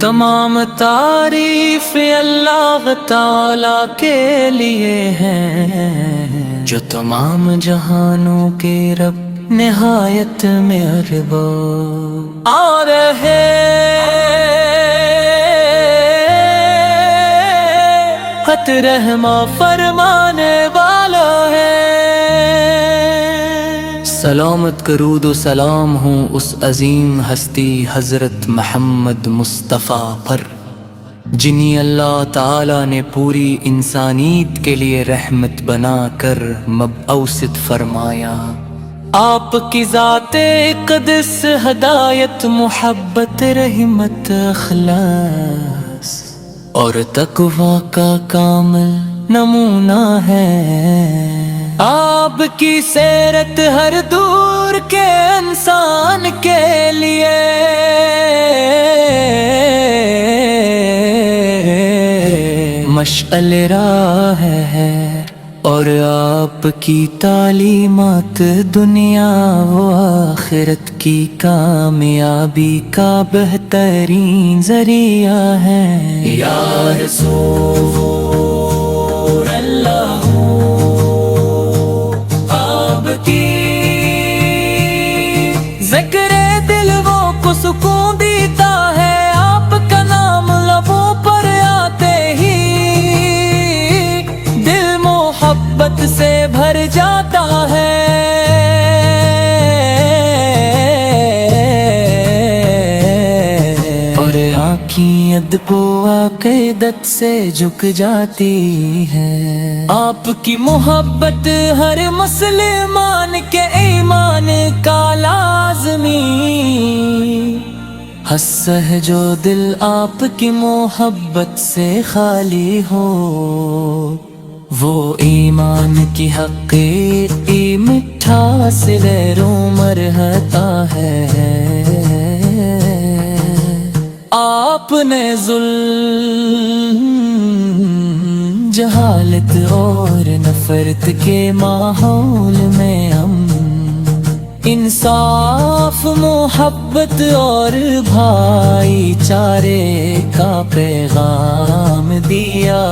تمام تعریف اللہ تعالی کے لیے ہیں، جو تمام جہانوں کے رب نہایت مہربان آ رہے خط رحمہ فرمانے والا ہے۔ سلامت کرود و سلام ہوں اس عظیم ہستی حضرت محمد مصطفیٰ پر، جنہیں اللہ تعالی نے پوری انسانیت کے لیے رحمت بنا کر مبعوث فرمایا۔ آپ کی ذات قدس ہدایت، محبت، رحمت، اخلاص اور تقوی کا کامل نمونہ ہے۔ آپ کی سیرت ہر دور کے انسان کے لیے مشعل راہ ہے، اور آپ کی تعلیمات دنیا و آخرت کی کامیابی کا بہترین ذریعہ ہے۔ یا رسول اللہ ذکر دل وہ کو سکون دیتا ہے، آپ کا نام لبوں پر آتے ہی دل محبت سے بھر جاتا ہے۔ اور آنکھیں ادب و عقیدت سے جھک جاتی ہے۔ آپ کی محبت ہر مسلمان کے ایمان کا لازمی حصہ ہے، جو دل آپ کی محبت سے خالی ہو وہ ایمان کی حقیقی مٹھاس غیروں مرہتا ہے۔ آپ نے ظلم، جہالت اور نفرت کے ماحول میں انصاف، محبت اور بھائی چارے کا پیغام دیا۔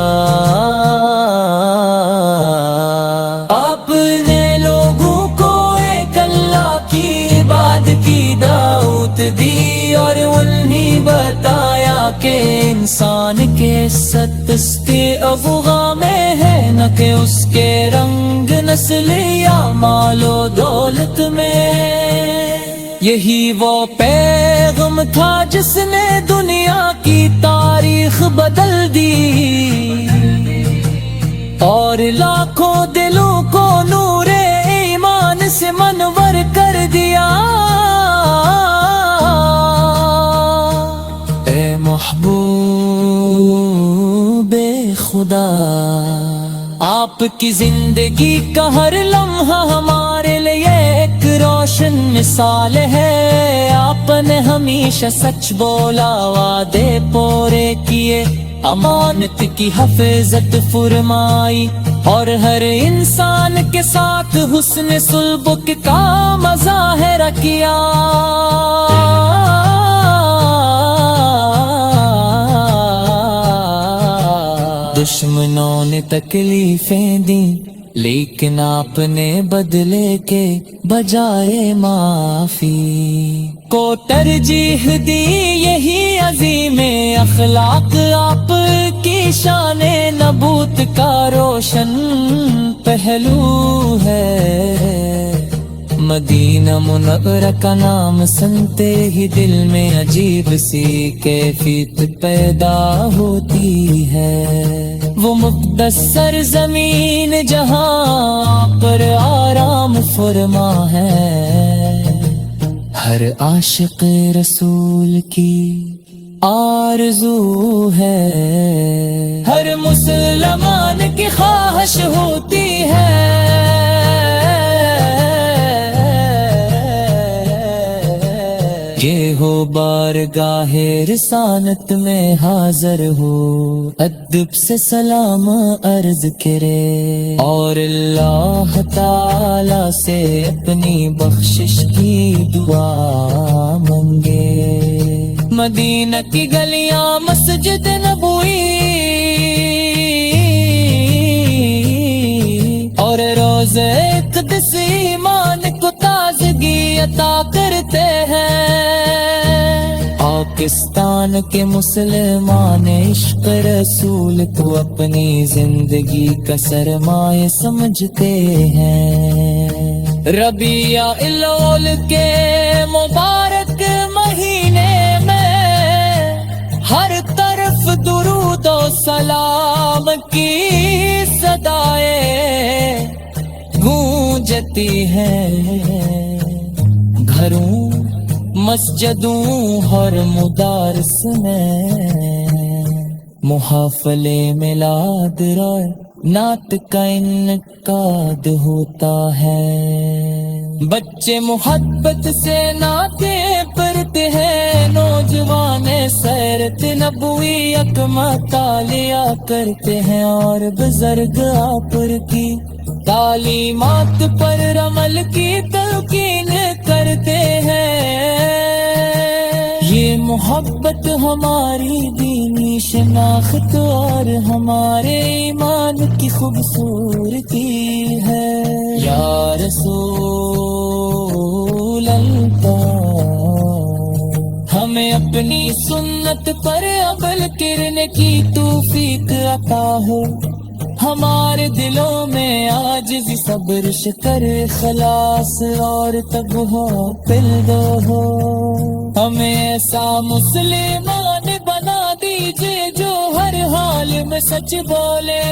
آپ نے لوگوں کو ایک اللہ کی عبادت کی دعوت دی، اور انہیں بتایا کہ انسان کے سستے افغاں میں ہے، نہ کہ اس کے رنگ، نسل یا مال و دولت میں۔ یہی وہ پیغام تھا جس نے دنیا کی تاریخ بدل دی، اور لاکھوں دلوں کو نور ایمان سے منور کر دیا۔ اے محبوب خدا، آپ کی زندگی کا ہر لمحہ ہمارے لیے ایک روشن مثال ہے۔ آپ نے ہمیشہ سچ بولا، وعدے پورے کیے، امانت کی حفاظت فرمائی، اور ہر انسان کے ساتھ حسن سلوک کا مظاہرہ کیا۔ دشمنوں نے تکلیفیں دیں، لیکن آپ نے بدلے کے بجائے معافی کو ترجیح دی۔ یہی عظیم اخلاق آپ کی شان نبوت کا روشن پہلو ہے۔ مدینہ منورہ کا نام سنتے ہی دل میں عجیب سی کیفیت پیدا ہوتی ہے۔ وہ مقدس سرزمین جہاں پر آرام فرما ہے، ہر عاشق رسول کی آرزو ہے، ہر مسلمان کی خواہش ہوتی ہے۔ یہ ہو بارگاہ رسالت میں حاضر ہو، ادب سے سلام عرض کرے اور اللہ تعالی سے اپنی بخشش کی دعا مانگے۔ مدینہ کی گلیاں مسجد نبوی اور روضہ اقدس ایمان کو تازگی عطا کرتے ہیں۔ پاکستان کے مسلمان عشق رسول کو اپنی زندگی کا سرمایہ سمجھتے ہیں۔ ربیع الاول کے مبارک مہینے میں ہر طرف درود و سلام کی صدائیں گونجتی ہیں، گھروں مسجدوں اور مدارس میں محافل میلاد اور نعت کا انعقاد ہوتا ہے۔ بچے محبت سے نعتیں پڑھتے ہیں، نوجوان سیرت نبوی مطالعہ کرتے ہیں اور بزرگ آپ کی تعلیمات پر عمل کی تلقین کرتے ہیں۔ یہ محبت ہماری دینی شناخت اور ہمارے ایمان کی خوبصورتی ہے۔ یا رسول اللہ، ہمیں اپنی سنت پر عمل کرنے کی توفیق عطا ہو، ہمارے دلوں میں عاجزی، صبر، شکر، اخلاص اور تقویٰ پیدا ہو۔ ہمیں ایسا مسلمان بنا دیجئے جو ہر حال میں سچ بولے،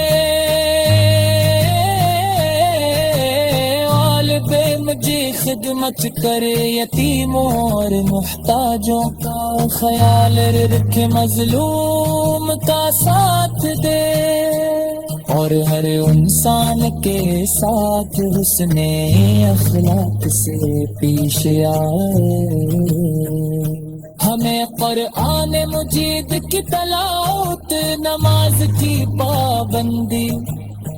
والدین کی خدمت کرے، یتیموں اور محتاجوں کا خیال رکھے، مظلوم کا ساتھ دے اور ہر انسان کے ساتھ حسن اخلاق سے پیش آئے۔ ہمیں قرآن مجید کی تلاوت، نماز کی پابندی،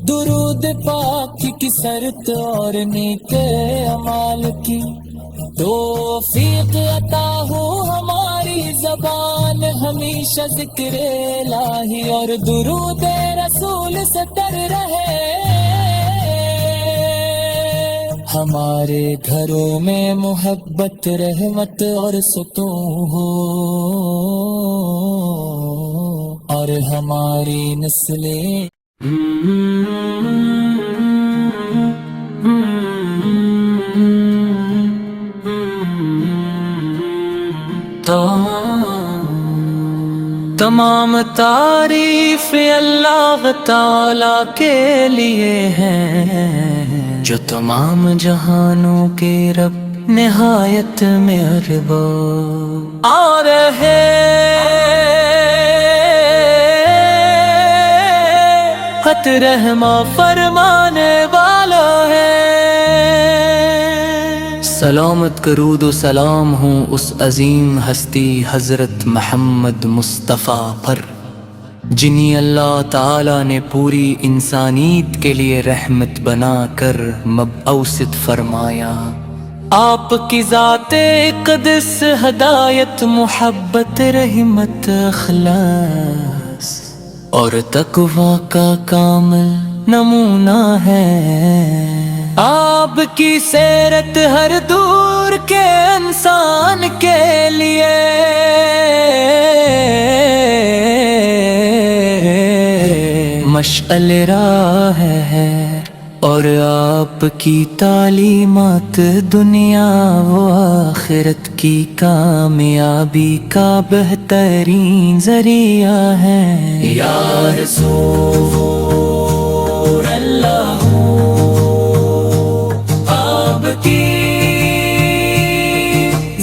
درود پاک کی کثرت اور نیک اعمال کی توفیق عطا ہو۔ ہماری زبان ہمیشہ ذکر الہی اور درود رسول سے تر رہے، ہمارے گھروں میں محبت، رحمت اور سکون ہو اور ہماری نسلیں تمام تعریف اللہ تعالی کے لیے ہیں، جو تمام جہانوں کے رب نہایت مہربان آ رہے خط رحمہ فرمانے والا ہے۔ سلامت کرود و سلام ہوں اس عظیم ہستی حضرت محمد مصطفیٰ پر، جنہیں اللہ تعالی نے پوری انسانیت کے لیے رحمت بنا کر مبعوث فرمایا۔ آپ کی ذات اقدس ہدایت، محبت، رحمت، اخلاص اور تقویٰ کا کامل نمونہ ہے۔ آپ کی سیرت ہر دور کے انسان کے لیے مشعل راہ ہے، اور آپ کی تعلیمات دنیا و آخرت کی کامیابی کا بہترین ذریعہ ہے۔ یا رسول اللہ، آپ کی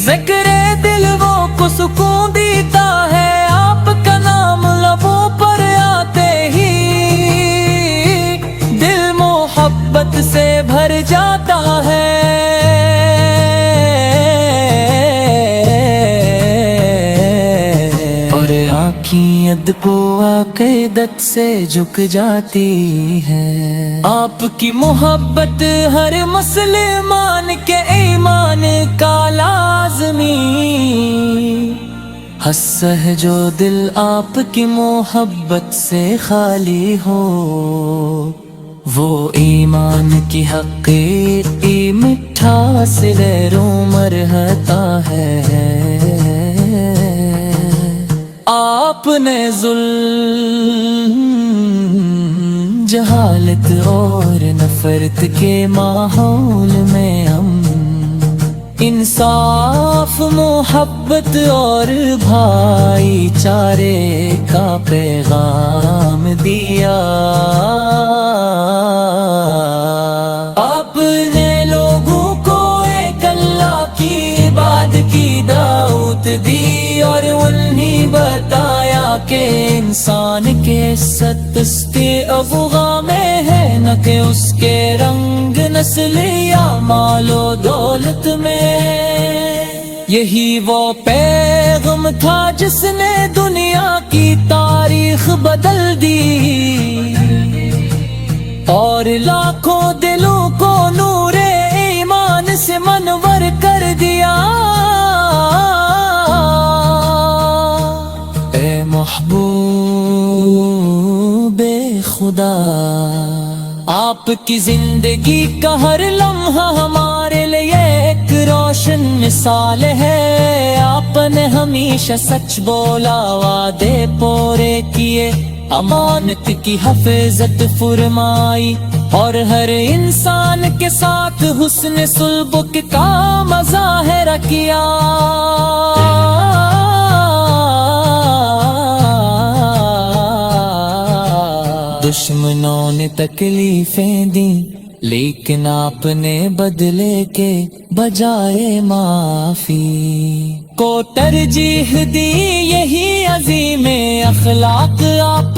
ذکر دل وہ کو سکون دیتا ہے، آپ کا نام لبوں پر آتے ہی دل محبت سے بھر جاتا ہے۔ ادب و عقیدت سے جھک جاتی ہے۔ آپ کی محبت ہر مسلمان کے ایمان کا لازمی، ہنستا ہے جو دل آپ کی محبت سے خالی ہو، وہ ایمان کی حقیقی مٹھاس لہروں مرہتا ہے۔ آپ نے ظلم، جہالت اور نفرت کے ماحول میں ہم انصاف، محبت اور بھائی چارے کا پیغام دیا۔ آپ نے لوگوں کو ایک اللہ کی عبادت کی دعوت دی، اور انہیں بتایا کہ انسان کے سستے افغاں میں ہے، نہ کہ اس کے رنگ، نسل یا مال و دولت میں۔ یہی وہ پیغام تھا جس نے دنیا کی تاریخ بدل دی، اور لاکھوں دلوں کو نور ایمان سے منور کر دیا۔ اے محبوب خدا، آپ کی زندگی کا ہر لمحہ ہمارے لیے ایک روشن مثال ہے۔ آپ نے ہمیشہ سچ بولا، وعدے پورے کیے، امانت کی حفاظت فرمائی، اور ہر انسان کے ساتھ حسن سلوک کا مظاہرہ کیا۔ دشمنوں نے تکلیفیں دیں، لیکن آپ نے بدلے کے بجائے معافی کو ترجیح دی۔ یہی عظیم اخلاق آپ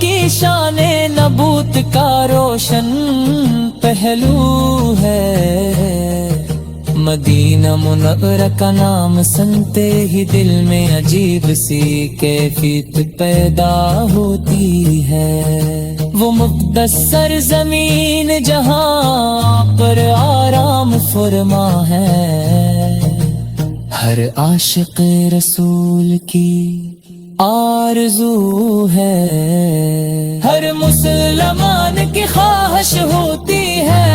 کی شان نبوت کا روشن پہلو ہے۔ مدینہ منورہ کا نام سنتے ہی دل میں عجیب سی کیفیت پیدا ہوتی ہے۔ وہ مقدس سرزمین جہاں پر آرام فرما ہے، ہر عاشق رسول کی آرزو ہے، ہر مسلمان کی خواہش ہوتی ہے۔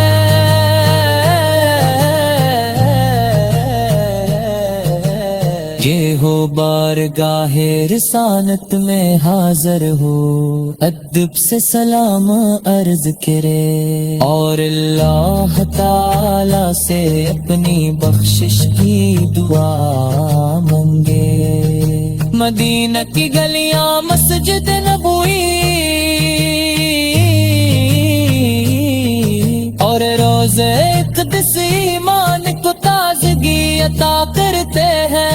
یہ ہو بارگاہ رسالت میں حاضر ہو، ادب سے سلام عرض کرے، اور اللہ تعالی سے اپنی بخشش کی دعا مانگے۔ مدینہ کی گلیاں مسجد نبوی اور روضہ اقدس ایمان کو تازگی عطا کرتے ہیں۔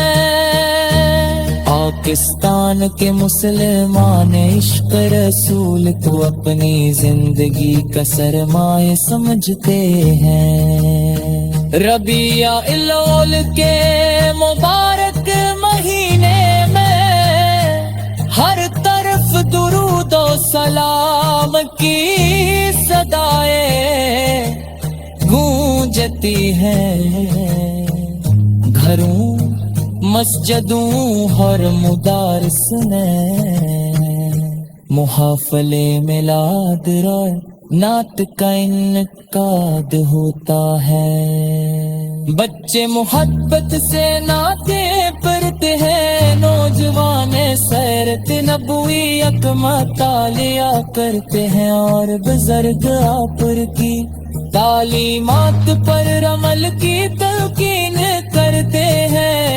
پاکستان کے مسلمان عشق رسول کو اپنی زندگی کا سرمایہ سمجھتے ہیں۔ ربیع الاول کے مبارک مہینے میں ہر طرف درود و سلام کی صدائیں گونجتی ہیں، گھروں مسجدوں اور مدارس میں محافلے میلاد اور نعت کا انعقاد ہوتا ہے۔ بچے محبت سے نعتیں پڑھتے ہیں، نوجوان سیرت نبوی اقامہ مطالعہ کرتے ہیں، اور بزرگ آپ کی تعلیمات پر عمل کی تلقین کرتے ہیں۔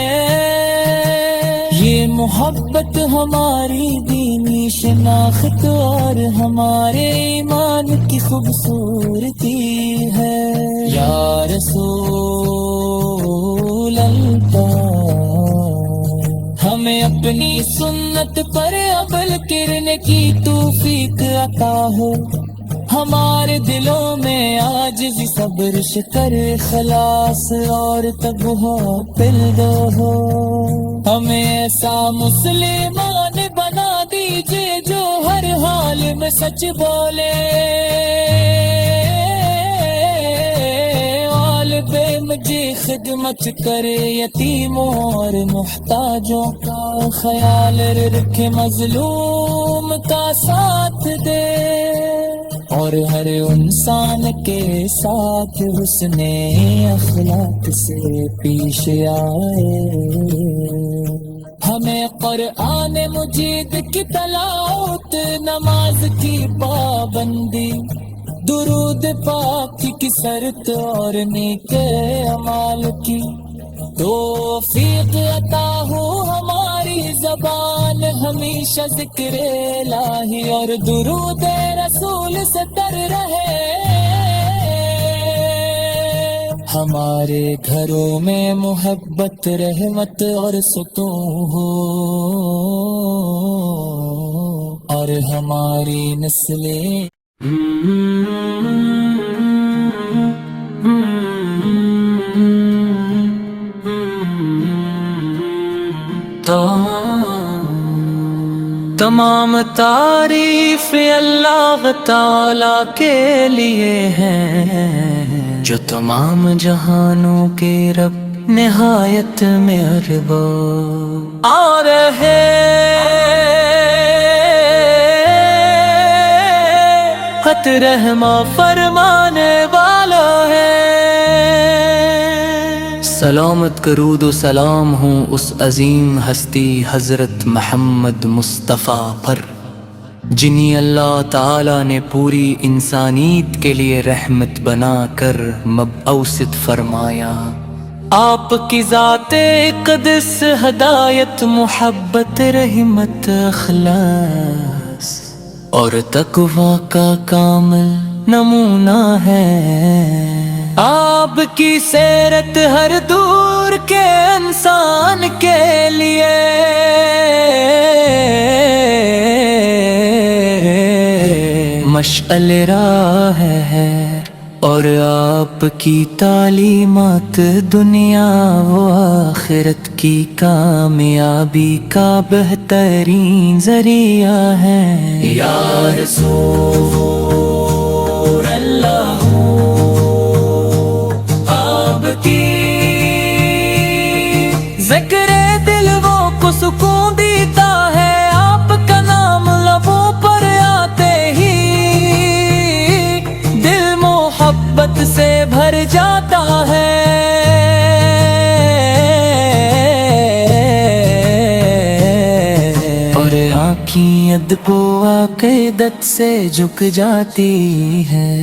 یہ محبت ہماری دینی شناخت اور ہمارے ایمان کی خوبصورتی ہے۔ یا رسول اللہ، ہمیں اپنی سنت پر عمل کرنے کی توفیق عطا ہو، ہمارے دلوں میں عاجزی، صبر، شکر، اخلاص اور تقویٰ پیدا ہو۔ ہمیں ایسا مسلمان بنا دی دیجئے جو ہر حال میں سچ بولے، والدین جی خدمت کرے، یتیموں اور محتاجوں کا خیال رکھے، مظلوم کا ساتھ دے، اور ہر انسان کے ساتھ حسن اخلاق سے پیش آئے۔ ہمیں قرآن مجید کی تلاوت، نماز کی پابندی، درود پاک کی کثرت اور نیک اعمال کی توفیق عطا ہو، ہماری زبان ہمیشہ ذکر الہی اور درود رسول سے تر رہے، ہمارے گھروں میں محبت، رحمت اور سکون ہو، اور ہماری نسلیں تمام تعریف اللہ تعالی کے لیے ہیں، جو تمام جہانوں کے رب نہایت مہربان، آ رہے خط رحمہ فرمانے والا ہے۔ سلامت کرود و سلام ہوں اس عظیم ہستی حضرت محمد مصطفیٰ پر، جنہیں اللہ تعالی نے پوری انسانیت کے لیے رحمت بنا کر مبعوث فرمایا۔ آپ کی ذات قدس ہدایت، محبت، رحمت، اخلاص اور تقوی کا کامل نمونہ ہے۔ آپ کی سیرت ہر دور کے انسان کے لیے مشعل راہ ہے، اور آپ کی تعلیمات دنیا و آخرت کی کامیابی کا بہترین ذریعہ ہے۔ یا رسول اللہ، آپ کی ذکر دل وہ کو سکون دیتا ہے، آپ کا نام لبوں پر آتے ہی دل محبت سے بھر جاتا ہے۔ اور آنکھیں ادب و عقیدت سے جھک جاتی ہے۔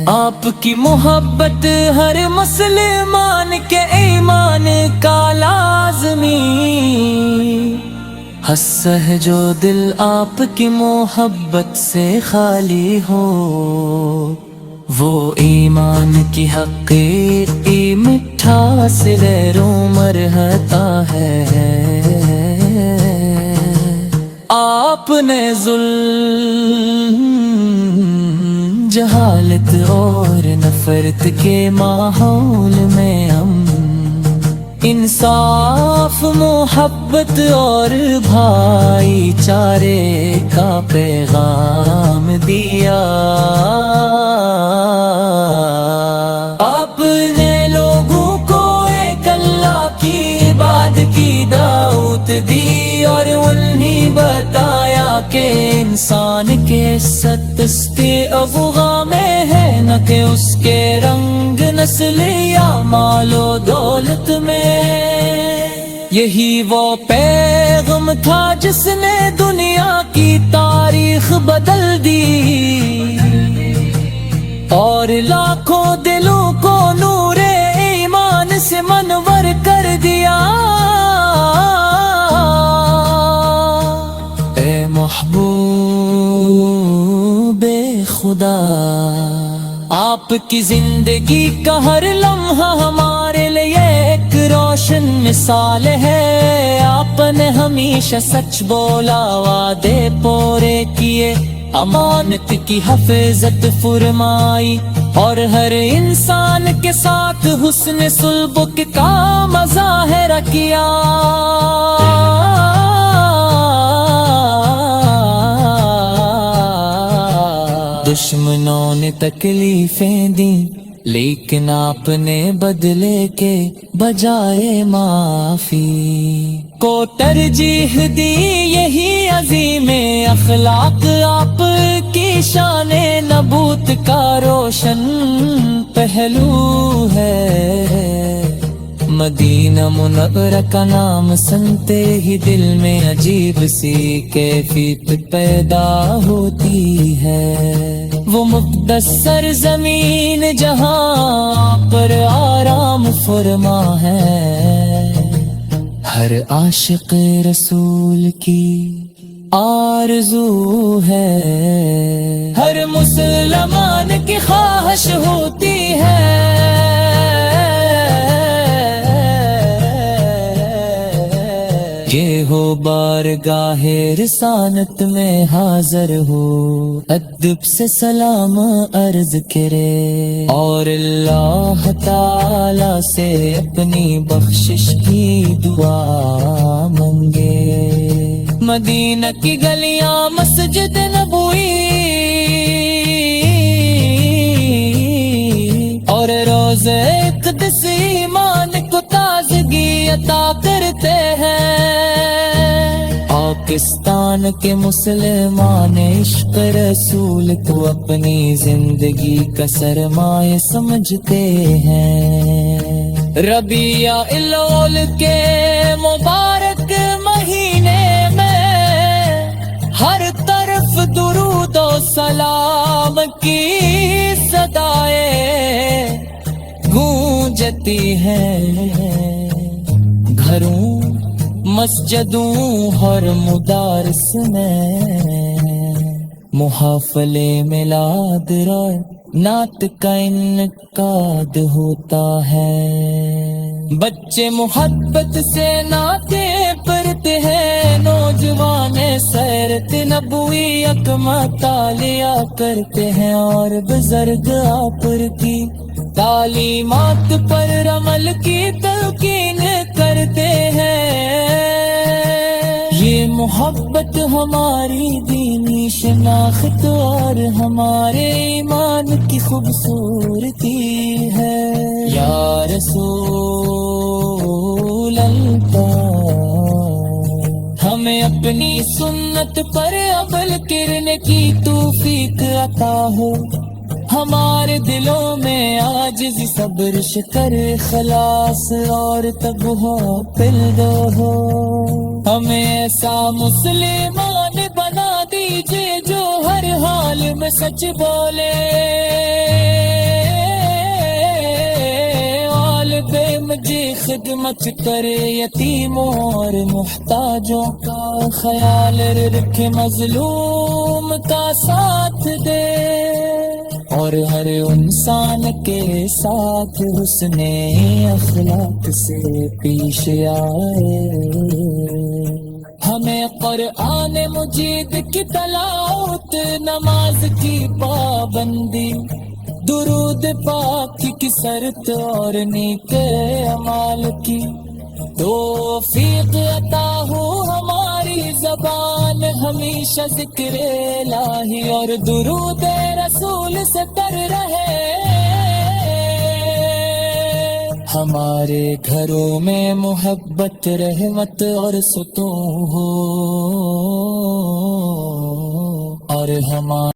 آپ کی محبت ہر مسلمان کے ایمان کا لازمی حصہ ہے، جو دل آپ کی محبت سے خالی ہو، وہ ایمان کی حقیقی مٹھاس غیروں مرہتا ہے۔ آپ نے ظلم، جہالت اور نفرت کے ماحول میں انصاف، محبت اور بھائی چارے کا پیغام دیا۔ آپ نے لوگوں کو ایک اللہ کی عبادت کی دعوت دی، اور انہیں بتایا کہ انسان کے سستی افغاں میں ہے، نہ کہ اس کے رنگ، نسل یا مال و دولت میں۔ یہی وہ پیغام تھا جس نے دنیا کی تاریخ بدل دی، اور لاکھوں دلوں کو نور ایمان سے منور کر دیا۔ اے محبوب خدا، آپ کی زندگی کا ہر لمحہ ہمارے لیے ایک روشن مثال ہے۔ آپ نے ہمیشہ سچ بولا، وعدے پورے کیے، امانت کی حفاظت فرمائی، اور ہر انسان کے ساتھ حسن سلوک کا مظاہرہ کیا۔ دشمنوں نے تکلیفیں دیں لیکن آپ نے بدلے کے بجائے معافی کو ترجیح دی، یہی عظیم اخلاق آپ کی شان نبوت کا روشن پہلو ہے۔ مدینہ منورہ کا نام سنتے ہی دل میں عجیب سی کیفیت پیدا ہوتی ہے، وہ مقدس سرزمین جہاں پر آرام فرما ہے، ہر عاشق رسول کی آرزو ہے، ہر مسلمان کی خواہش ہوتی ہے یہ ہو بارگاہ رسالت میں حاضر ہو، ادب سے سلام عرض کرے اور اللہ تعالی سے اپنی بخشش کی دعا مانگے۔ مدینہ کی گلیاں مسجد نبوی اور روضہ اقدس ایمان کو تازگی عطا کرتے ہیں، پاکستان کے مسلمان عشق رسول کو اپنی زندگی کا سرمایہ سمجھتے ہیں۔ ربیع الاول کے مبارک مہینے میں ہر طرف درود و سلام کی صدائیں گونجتی ہیں، گھروں مسجدوں اور مدارس میں محافل میلاد اور نعت کا انعقاد ہوتا ہے، بچے محبت سے نعتیں پڑھتے ہیں، نوجوان سیرت نبوی اکمہ تالیہ کرتے ہیں اور بزرگ آپ کی تعلیمات پر عمل کی تلقین کرتے ہیں۔ یہ محبت ہماری دینی شناخت اور ہمارے ایمان کی خوبصورتی ہے۔ یا رسول اللہ، ہمیں اپنی سنت پر عمل کرنے کی توفیق عطا ہو، ہمارے دلوں میں عاجز صبر شکر اخلاص اور تقویٰ پیدا ہو، ہمیں ایسا مسلمان بنا دیجئے جو ہر حال میں سچ بولے، والدین کی خدمت کرے، یتیموں اور محتاجوں کا خیال رکھے، مظلوم کا ساتھ دے اور ہر انسان کے ساتھ حسن اخلاق سے پیش آئے۔ ہمیں قرآن مجید کی تلاوت، نماز کی پابندی، درود پاک کی کثرت اور نیک اعمال کی توفیق عطا ہو، ہماری زبان ہمیشہ ذکر الہی اور درود رسول سے تر رہے، ہمارے گھروں میں محبت رحمت اور ستون ہو اور ہمارے